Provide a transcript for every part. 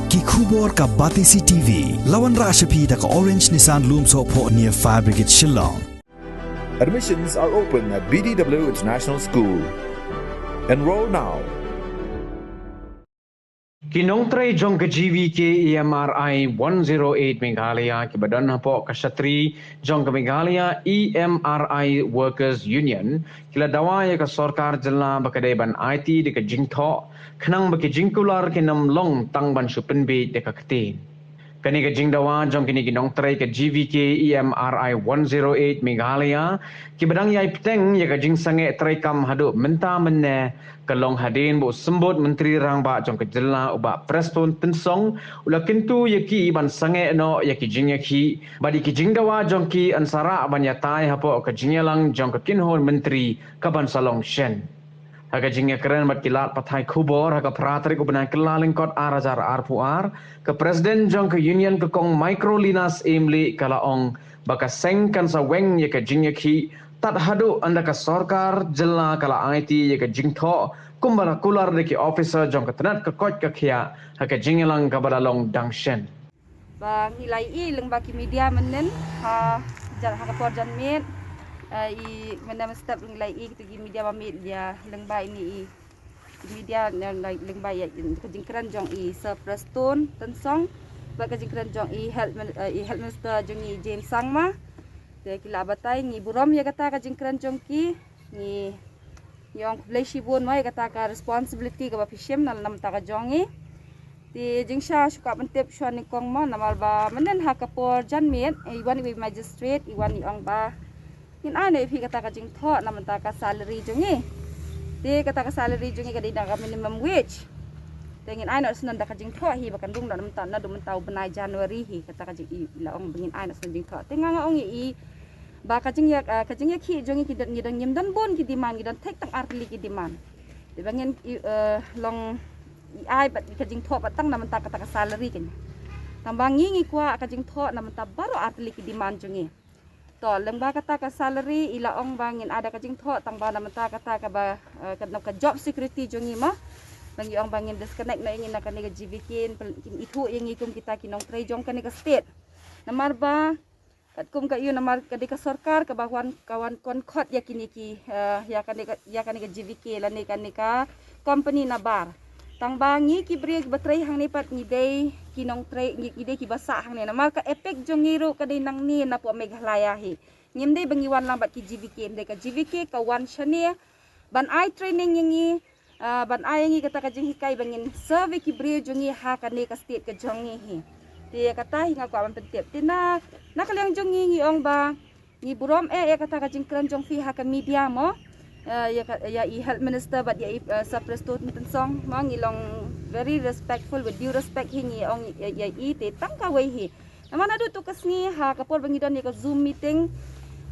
ki khubor ka Batisi TV lawan Rashapi da ka Orange Nissan Lumso po near Fire Brigade Shillong. Admissions are open at BDW International School. Enroll now. Kinongtray jong ka GVK EMRI 108 Meghalaya ki badan po kasatri jong ka Meghalaya EMRI Workers Union kila dawaya ka sarkar jilla bakadai ban IT de ka jingtho khnang baki jingkular kinam long tangban supenbe de ka ktin kani ka jingdawa jong kini kinongtray ka GVK EMRI 108 Meghalaya ki badang yai peteng ya ka jingsange tray kam hadu menta menne kalong hadin bu sembut menteri rangba jong kejela uba prespon tensong ula kintu yaki ban sange no yaki jingyaki badi ki jingdawa jong ki ansara ban yatai hapo ka jingyalang jong ka kinhon menteri kaban salong shen haga jingya keren bat kilat pathai khubor haga pratri ko banai kelaling kot arajar arpuar ke presiden jong ka union ke kong microlinas emli kalaong baka sengkan sa weng yaka jingyaki tat hadu anda ka sarkar jela kala IT ya ka jingtho kumbara kular de ki officer jong ka tenat ka kot ka khia ha ka jinglang ka badalong dangshen ba nilai I leng ba ki media menen ha jar ha ka por jan met I menam step nilai I ki media ba met dia leng ba ini I media leng ba ya ka jingkran jong I surplus tone tensong ba ka jingkran jong I health minister jong I James Sangma de kila batai ni burom ya kata ka jingkran jongki ni yang pleshi bon mai kata ka responsibility ka bafishim nal nam ta ka jongi ti jingsha suka mentep shwani kong mo namal ba menen ha ka por janmet iwan wi magistrate iwan ni ong ba in ane phi kata ka jingtho nam ta ka salary jongi ti kata ka salary jongi ka dina ka minimum wage tengin aina sunan da ka jingtho hi bakan dung nam ta na dum tau benai January hi kata ka jing ila ong bengin aina sunan jingtho tenga nga ong I ba kajing ya ki jongi ki dan ngidang nyem dan bon ki diman ki dan tek tang artli ki diman de bangen long ai bat kajing tho batang nam ta kata salary ken tambang ngi kwa kajing tho nam ta baro artli ki diman jongi to leng ba kata ka salary ila ong bangin ada kajing tho tang ba nam ta kata ka ba ka job security jongi ma bangi ong bangin disconnect na ingin na ka GVK itu yang ikum kita kinong tray jong ka ka state namar ba kum ka iyo namar kadika sarkar ka bahwan kawan konkot yakini ki ya kanika GVK lani kanika company na bar tang bangi ki break batray hang nipat ngidey kinong tray ngidey ki basa hang ni namar ka epek jongiro kadai nang ni na po Meghalaya hi ngimdey bangiwan lambat ki GVK ndey ka GVK kawan shani ban ai training yangi ban ai yangi kata ka jinghikai bangin survey ki break jongi ha kanika state ka jongi hi ti kata hinga ko aman pentep tina nakalyang jong ngi ong ba ni burom ya kata ka jingkran jong fi ha ka media mo ya I health minister but ya suppress to tensong mo ngilong very respectful with due respect hingi ong ya I te tangka wei hi namana du to kasni ha ka por bangidon ni ka zoom meeting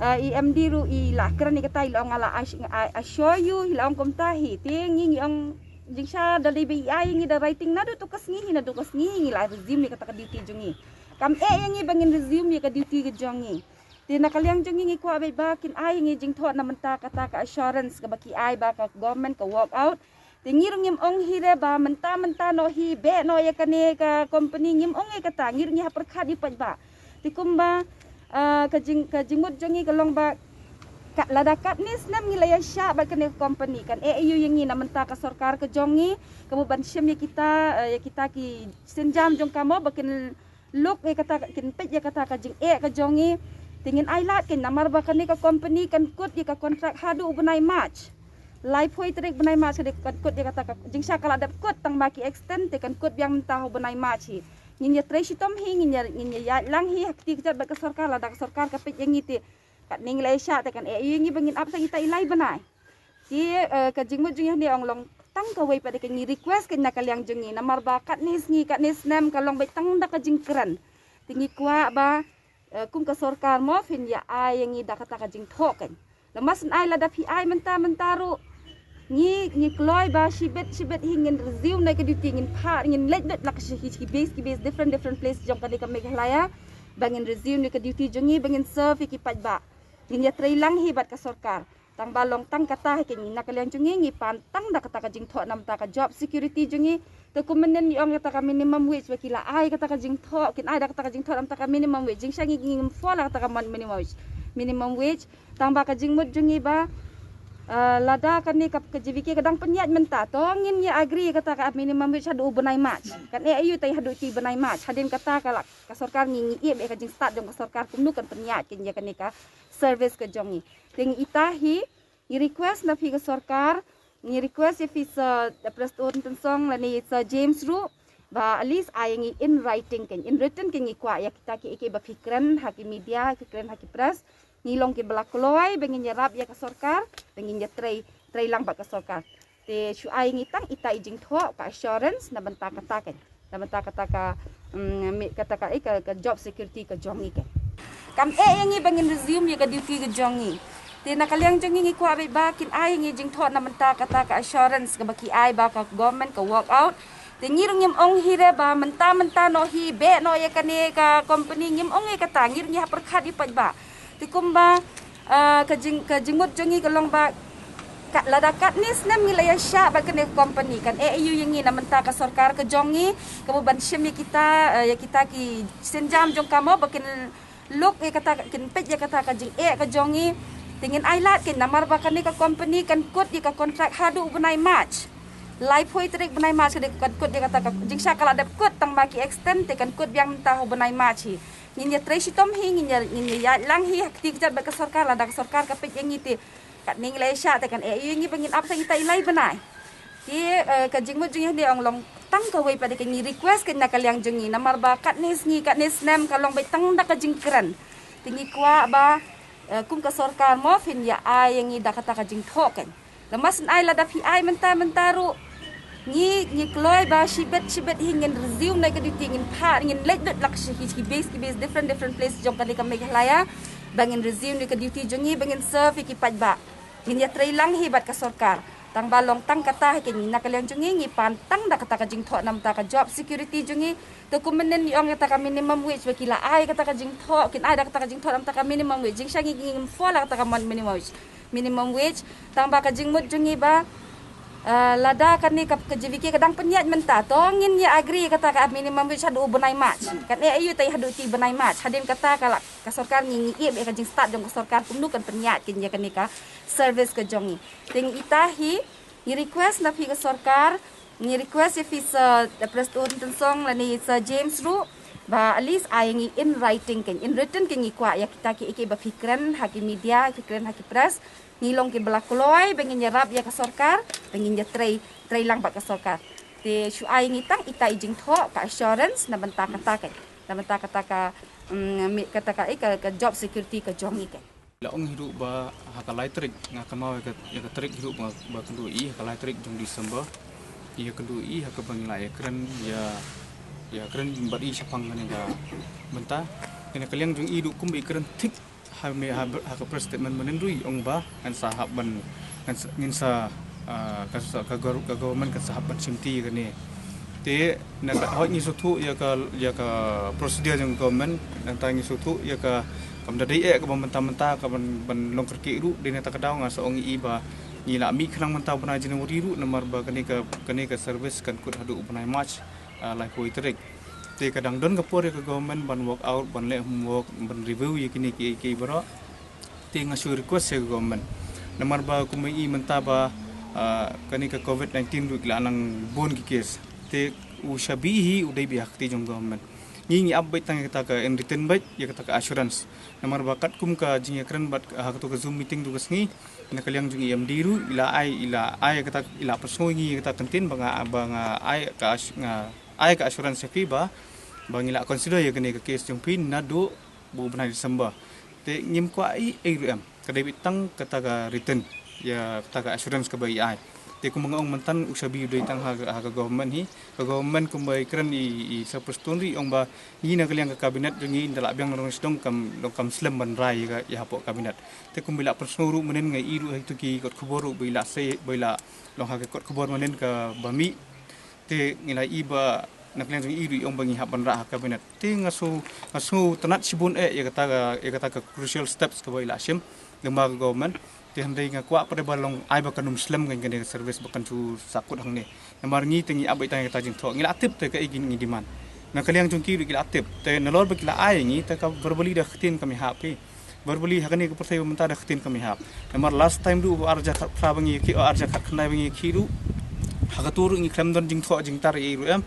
EMD ru I lakran ni kata ilong ala I show you ilong komtahi ti ngi ong jingsha dali bi ai ngi da writing na du to kasni na du kasni ngi la resume ni kata ka duty jongi kam yang bangin resume ka duty ka jongi ti nakalyang jongi ngi ko abay bakin ai ngi jingtho na menta kata ka assurance ka baki ai ba ka government ka walk out ti ngirong ngim ong hire ba menta no hi be no ya kane ka company ngim ong e kata ngirong ha perkhat ipaj ba ti kumba ka jingmut jongi kalong ba ladakat ni senam ngilaya syak ba kane company kan EU yang ni na menta ka sarkar ka jongi kamu ban syam ya kita ki senjam jong kamo bakin look kata kin pej ya kata ka jing ka jongi tingin ailat kin namar ba kane ka company kan kut ya ka contract hadu benai match life hoi trek benai match ka kut ya kata ka jing syak kala dap kut tang maki extend te kan kut yang mentah benai match hi ngin ya treshi tom hi ngin ya lang hi hakti ka ba ka sarkar ladak sarkar ka pej yang iti kat ning Malaysia te kan EU ngi bangin up sa kita ilai benai ti ka jingmut jing ni ong long tang ka wei pada ka ngi request kin nakalyang jongi namar ba kat nis nem kalong bai tang da ka jingkran tingi kwa ba kum ka sarkar mo fin ya ai ngi da kata ka jing tho kan lemas ai la da pi ai mentaru ngi kloy ba shibet hingin resume na ka duty ngin pha ngin let la ka shi base different place jong ka ka Meghalaya bangin resume ni ka duty jongi bangin serve ki paj ba ngin ya tray lang hibat ka sarkar tang balong tang kata kin nakalyang jongi ngi pan tang da kata ka jing tho nam ta ka job security jongi tu kumenen yong kata ka minimum wage bakila ai kata ka jing tho kin ai dak kata ka jing tho am ta ka minimum wage jing shangi ngim fola kata ka minimum wage tambah ka jing mut jungi ba lada kan ni ka JVK kadang penyat menta to ngin ya agree kata ka minimum wage hadu benai match kan ayu tai hadu ti benai match hadin kata ka ka sarkar ngi be ka jing start jong ka sarkar kumnu kan penyat kin ya kan ni ka service ka jongi ting itahi i request na fi ka sarkar ni request if is preston tensong la ni James Ru ba at least ai in writing kan in written kan kwa ya kita ki ba fikran haki media fikran haki press ngilong ke belakoloi bengin nyerap ya ke sarkar bengin ya tray lang ba ke sarkar te shu ai ngitang ita ijing tho ka assurance na benta kata kan na benta kata ka ka job security ka jongi kan kam yang ngi bengin resume ya ka duty ka jongi te nakaliang jongi ngi kwa ba kin ai ngi jing tho na benta kata ka assurance ka baki ai ba ka government ka work out te ngirung ngim ong hire ba menta no hi be no ya kane ka company ngim ong e kata ngirung ya perkhat di paj ba tikumba kajingut jongi kalong ba ladakat ni snam ngilaya sya ba kene company kan EU yang ni namenta ka sarkar ka jongi kemuban syem ya kita ki senjam jong kamo bakin look ya kata kin pej ya kata ka jing ka jongi tingin ailat kin namar ba kane ka company kan kut di ka kontrak hadu benai match live hoi trik benai match ka kut dia kata ka jing sya kala dap kut tang baki extend te kan kut yang tahu benai match hi nginya tracy tom hi nginya ya lang hi akti kejat ba ka sarkar la dak sarkar ka pej yang ite kat ning Malaysia te kan EU ngi bangin up sang ita ilai benai ti ka jingmut jing dia ong long tang ka wei pada ngi request ke nakal yang jengi namar ba kat ni snam kalong bai tang dak ka jingkran tingi kwa ba kum ka sarkar mo fin ya ai yang ngi dak kata ka jing tho kan lemas ai la da pi ai mentaru ngi kloi ba shibet hingin resume na ka duty ngin pha ngin let lak shi base different place jong kali ka Meghalaya bangin resume ka duty jongi bangin serve ki paj ba ngin ya tray lang hibat ka sarkar tang balong tang kata ke ni nakaliang jongi ngi pantang da kata ka jing tho nam ta ka job security jongi to kumenen yong kata ka minimum wage bakila ai kata ka jing tho kin ai da kata ka jing tho nam ta ka minimum wage jing shangi ngim fola kata ka minimum wage tang ba ka jing mut jongi ba lada kan ni ka JVK kadang penyat menta to ngin ya agree kata ka minimum wage hadu benai match kan ayu tai hadu ti benai match hadin kata ka sarkar ngi be ka jing start jong ka sarkar kumnu kan penyat kin ya kan ni ka service ka jongi ting itahi ni request na fi ka sarkar ni request if is preston tensong la ni James Ru ba at least ai ngi in writing kan in written kan ngi kwa ya kita ki ba fikran haki media fikran haki press ngilong ke belakoloi bengin nyerap ya ka sarkar bengin ya tray lang ba ka sarkar te shu ai ngitang ita ijing tho ka assurance na benta kata ka ka job security ka jongi kan la ong hidup ba hakalai trik ngakamau ya ka trik hidup ba kendui hakalai trik jong Disember ya kendui hak bangila ya keren ya keren bari sapang ngane ga benta kena kaliang jong hidup kumbi keren tik ha statement menendui ong ba kan sahab ban kan ngin sa ka government kan sahab ban simti kane te na hoi ni sutu ya ka prosedur yang government dan tangi sutu ya ka kam dadai ka menta ban long kerki ru dina ta kadau nga sa ong i ba ni la mi khnang menta bana jin wuri ru namar ba kane ka service kan kut hadu banai match lai hoi trek te kadang don kapor ke government ban work out ban le homework ban review ye kini ki baro te ngasu request ke government namar ba kumai menta ba kani ka COVID-19 ru lanang bon ki case te ushabihi udai biak te jong government ngi update tang kita ka in written bait ya kata ka assurance namar ba kat kum ka jing ekran bat ha to ka zoom meeting tu kasngi na kaliang jong MD ru ila ai kata ila pasngi kata kantin banga ai ka assurance ki ba bangila consider ya kene ka case jong pin na do bu benai Disember te ngim kwa ARM ka debit tang kata ka written ya kata ka assurance ka bai ai te ku mangong mantan usabi doi tang ha government hi ka government ku bai kran i sa perstonri ong ba ni na kaliang ka kabinet jong i ndala biang rong sidong kam slam ban rai ka ya hapo kabinet te ku bila persnuru menen ngai iru itu ki kot khuboru bila long ha kot khubor menen ka bami te ngilai iba nakliang jong iri ong bangi haban ra kabinet te ngasu tanat sibun ya kata ka crucial steps ka baila sim lembaga government ti handai nga kwa pada balong ai ba kanum slam ngan kan service bakan tu sakut hang ni namar ngi tingi abai tang ta jing tho ngi atip te ka igin ngi diman na kaliang jungki ri atip te nalor ba kila ai ngi te ka verbally dah khtin kami hapi verbally hakani ka pertai menta dah khtin kami hap namar last time du arja kha bangi ki arja khat khnai bangi ki du hakatur ngi kram don jing tho jing tar i ru em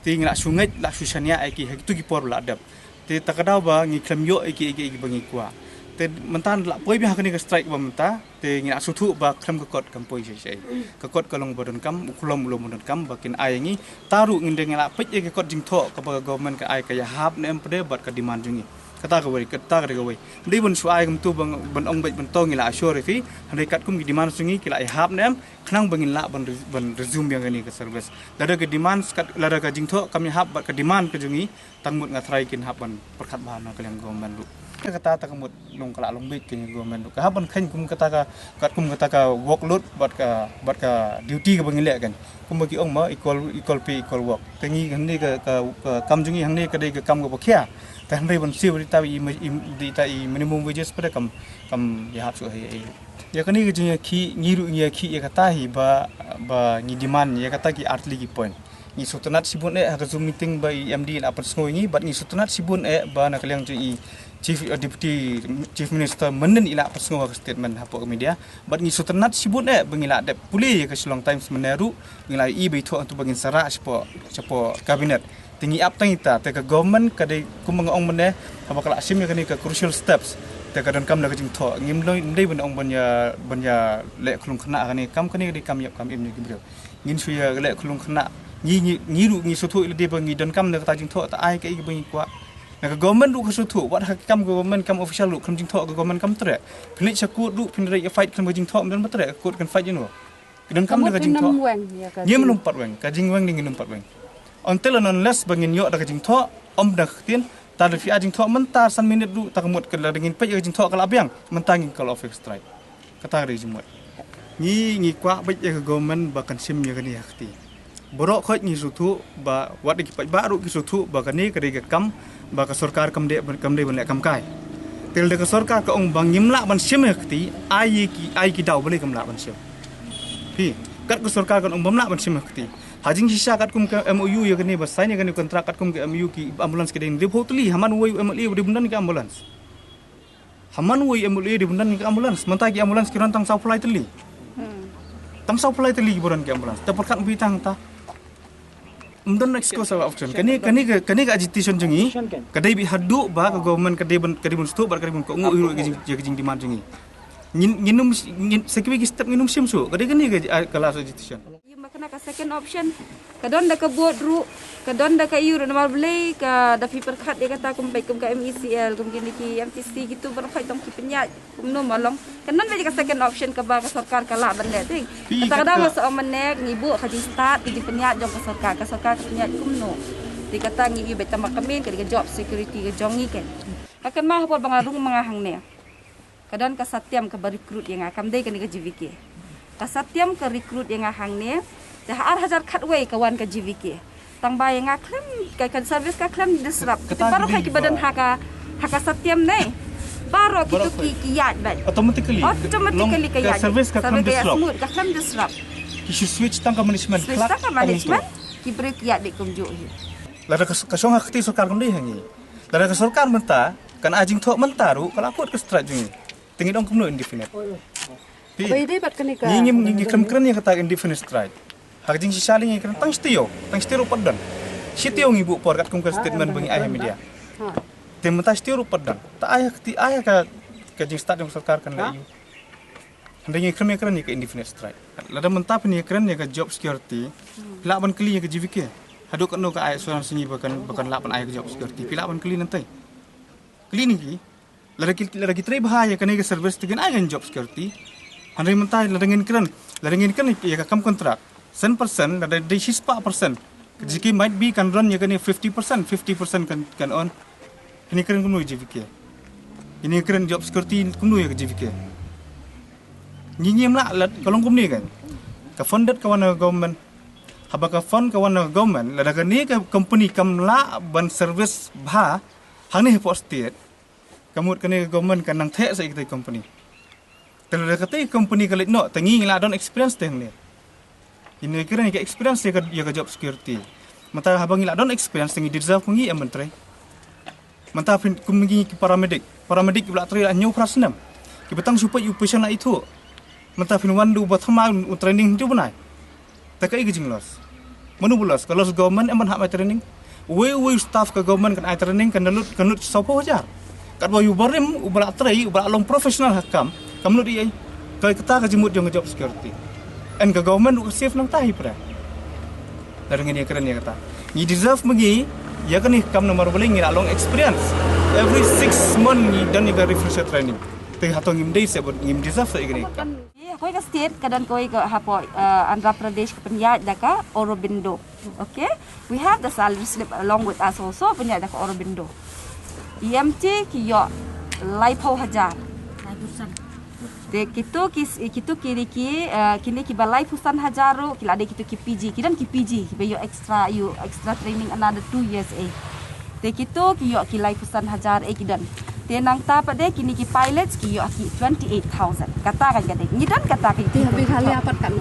ti ngi la sungai la susania ai ki tu ki por la dap te takadau ba ngi kram yo ai ki bangi kwa te mentan la poi bi hakani ka strike ba menta te ngi suthu ba kram ka kot kam poi sei ka kot ka long bodon kam ukulom ulom bodon kam bakin ai ngi taru ngi deng la pej ka kot jing tho ka ba government ka ai ka ya hap ne empde bat ka demand jungi kata ka wei ndi bun suai kam tu bang ban ong ban tong ngi la assure fi handai kat kum gi demand jungi kila ai hap ne khnang bangin la ban resume yang ni ka service lada ka demand kat lada ka jing tho kami hap bat ka demand ka jungi tangmut ngatrai kin hap ban perkhat ba na kaliang government kata ta kamut long kala long bit kin government ka haban khain kum kata ka kat kum kata ka workload bat ka duty ka bangile kan kum bagi ong ma equal pay equal work tengi handi ka kam jungi handi ka dei ka kam ka bakhya ta handi ban siu di ta minimum wages pada kam ya hap su hai ya kani ka jungi ki ngiru ngia ki ya kata hi ba ngi demand ya kata ki artli ki point ngi sutunat sibun ha ka zoom meeting ba MD na apan snoi ngi bat ngi sutunat sibun ba na kaliang ji Deputy Chief Minister menen ila pasngwa statement hapo ke media bat ngi suternat sibut bengila de puli ke Selong Times meneru ngila i beitho untuk bangin sara sepo kabinet tingi ap tangita te ke government kade kumang ong mene abakala sim ya kani ke crucial steps te kadon kam na jing tho ngim loi ndai ban ong banya le khulung khna kani kam di kam yap kam im ni gibro ngin suya le khulung khna ngi ru ngi suthu ile de bangi don kam na ta jing tho ta ai ke i bangi kwa na government du khasutu wat hakam government kam official du kham jing tho government kam tre phlik sakut du phinrai fight kham jing tho dan matre kut kan fight jeno dan kam da jing tho nyem num pat weng ka jing weng ding num pat weng until and unless bangin yo da jing tho om da khtin ta da fi jing tho mentar san minute du ta kamut ke la dingin pe jing tho kala abyang mentangin kala office strike kata ri jumot ngi kwa ba government ba kan sim ya kan ya khti borok khoj ngi sutu ba wat ki pa ru ki sutu ba kan ni ka ri kam ba ka sarkar kam de ban le kam kai tel de ka sarkar ka ong bang nyimla ban sim khti ai ki dau bale kam la ban sim pi kat ka sarkar kan ong bamla ban sim khti hajing sisa kat kum ka MOU ya kani ba sign ya kani kontrak kat kum ke MOU ki ambulance ke den repotli haman woi MLA di bundan ki ambulance haman woi MLA di bundan ki ambulance manta ki ambulance ki rantang supply teli tang supply teli ki buran ki ambulance ta perkat bitang ta Mdon excuse of option. Kani ka agitation jungi. Kadai bi hadu ba ka government kadai bun stu bar kadai bun ko ngu jing demand jungi. Nginum sekiwi ki step nginum sim su. Kadai kani ka kelas agitation. Yung makna ka second option. Kadon da ka buat ru, kadon da ka iur na marblay ka da fi perkhat dia kata kum baik kum ka MECL kum gini ki MTC gitu berfait tong ki penyat kum no malong. Kanan ba ka second option ka ba ka sarkar ka la ban le ting. Kata masa omenek ngibu ka di start di penyat jong ka sarkar penyat kum no. Di kata ngi bet tamak kamin ka di job security ka jongi kan. Akan mah por bangarung mangahang ne. Kadon ka satyam ka recruit yang akam dei ka ni ka JVK. Ka satyam ka recruit yang ahang ne. Dah hajar katway kawan ka JVK. Tang bay nga klem kay kan service ka klem disrupt. Kita baru kay badan haka satyam ne. Baru kita kiyat bay. Automatically kaya service ka klem disrupt. Ka klem disrupt. Ki switch tang ka management klak. Switch tang ka management. Ki break kiyat de kum jo hi. Lada ka song hakti sarkar kum dei hangi. Lada ka sarkar menta kan ajing tho mentaru kala akut ka strike jungi. Tingi dong kum no indefinite. Bay dei bat kanika. Ngi kren yang kata indefinite strike. Hajing si saling yang tang stio padan. Stio ngibu por kat kum ka statement bangi ai media. Tem menta stio padan. Ta ai ka jing start yang sarkar kan la yu. Handai kren ni ka indefinite strike. Lada menta ni kren ni ka job security. La ban kli ka JVK. Hadu kan no ka ai suran singi bahkan la ban ai ka job security. Pila ban kli nantai. Kli ni lada kita bahaya kan ni ka service tegen ai job security. Handai menta lada ngin kren ya ka kam kontrak. 10% ada di 4%. Jika might be kan run ya kan 50% kan on. Ini keren kuno JVK. Ini keren job security kuno ya JVK. Nyim lah kalau kum ni kan. Ka funded kawan government. Haba ka fund kawan government lada kan ni ka company kam la ban service bha hang ni po state. Kamut kan ni government kan nang the sa iktai company. Terus kata company kali no tengi ngila don experience teh ni. Ini kira ni ke experience dia ke job security. Mata habang ngila don experience tengi deserve kungi yang menteri. Mata pin kungi paramedic. Paramedic pula teri new prasnam. Ki betang supaya patient lah itu. Mata pin wandu buat hama training tu benai. Tak kai gejing los. Manu bulas kalau government eman hak mai training. We staff ke government kan ai training kan lut sopo ajar. Kat boyu barim ubala teri ubala long professional hakam. Kamu dia kalau kita kejemut jong job security. And ke government u safe nang tahi pra. Dari ngini keren ya kata. Ni deserve magi ya kan ni kam nomor boleh ngira long experience. Every 6 months ni dan ni refresher training. Teh hatong ngim day sebut ngim deserve sa igni. Koi ke state kadan koi ke hapo Andhra Pradesh ke penyat daka Aurobindo. Okay, we have the salary slip along with us also penyat daka Aurobindo. EMT kiyo laipo hajar. De kitu kiri kini ki balai pusan hajaru kila ada kitu ki PG kidan ki PG ki you extra training another 2 years de kitu ki yo ki lai pusan hajar kidan de nang ta pade kini ki pilots ki yo ki 28,000 kata kan gade ngidan kata ki Meghalaya apat kan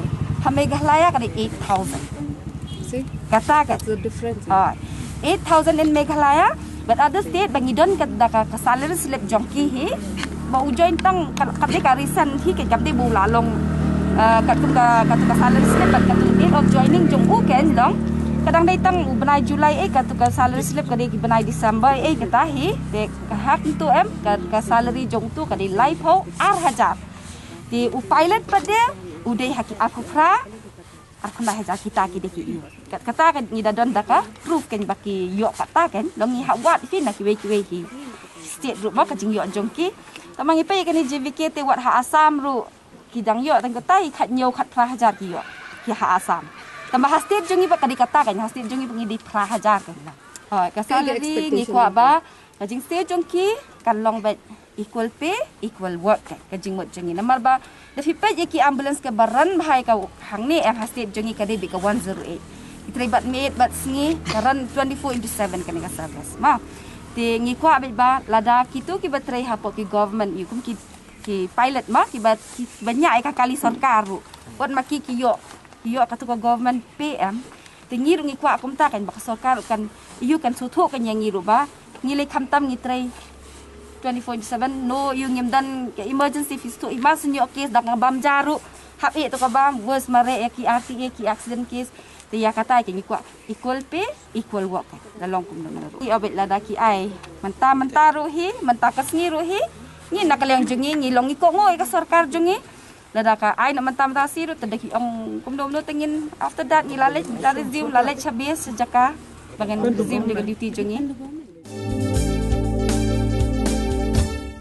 Meghalaya kan 8,000 see kata kan the difference 8,000 in Meghalaya but other state bangidan kata ka salary slip jongki hi mau join tang kapde karisan hi ke kapde bulalong katu salary slip katu date of joining jong weekend long kadang dai tang benai Julai katu salary slip kade benai December kata hi de hak tu ka salary jong tu kade life ho 8,000 di pilot pade udai haki aku pra aku nak hajar kita ki deki kata kan ni dadon daka proof kan baki yo kata kan long ni hawat fi nak ki state group ma ka jing yo jongki tamang ipai kan JVK te wat ha Assam ru kidang yo tang katai khat nyau khat pra hajar ki yo ki ha Assam tambah hastit jongi ba kadi kata kan hastit jongi pengi di pra hajar kan ka salary ni kwa ba ka jing state jongki kan long ba equal pay equal work ka jing mot jongi namar ba da fipai ki ambulance ke baran bahai ka hang ni hastit jongi ka de bi ka 108 itrai bat mate bat sngi karan 24/7 kan ka service ma ti ngi kwa ba lada kitu ki batrai hapo ki government yu kum ki pilot ma ki banyak ka kali sarkar ru wat maki ki yo katu ka government PM ti ngi ngi kwa kum ta kan ba sarkar kan yu kan suthu kan yang ngi ru ba ngi le kham tam ngi trai 24/7 no yu ngim dan emergency fis tu imas nyo case dak ngabam jaru hap to ka bam worst mare ki RTA ki accident case dia kata ke ni kuat equal pay equal work dalong kum dong ru obet lada ki ai menta ruhi menta kasngi ruhi ni nak leng jungi ni long iko ngoi ka sarkar jungi lada ka ai nak menta siru tadaki ong kum dong tengin after that ni lalej resume lalej habis sejaka bagan resume dengan duty jungi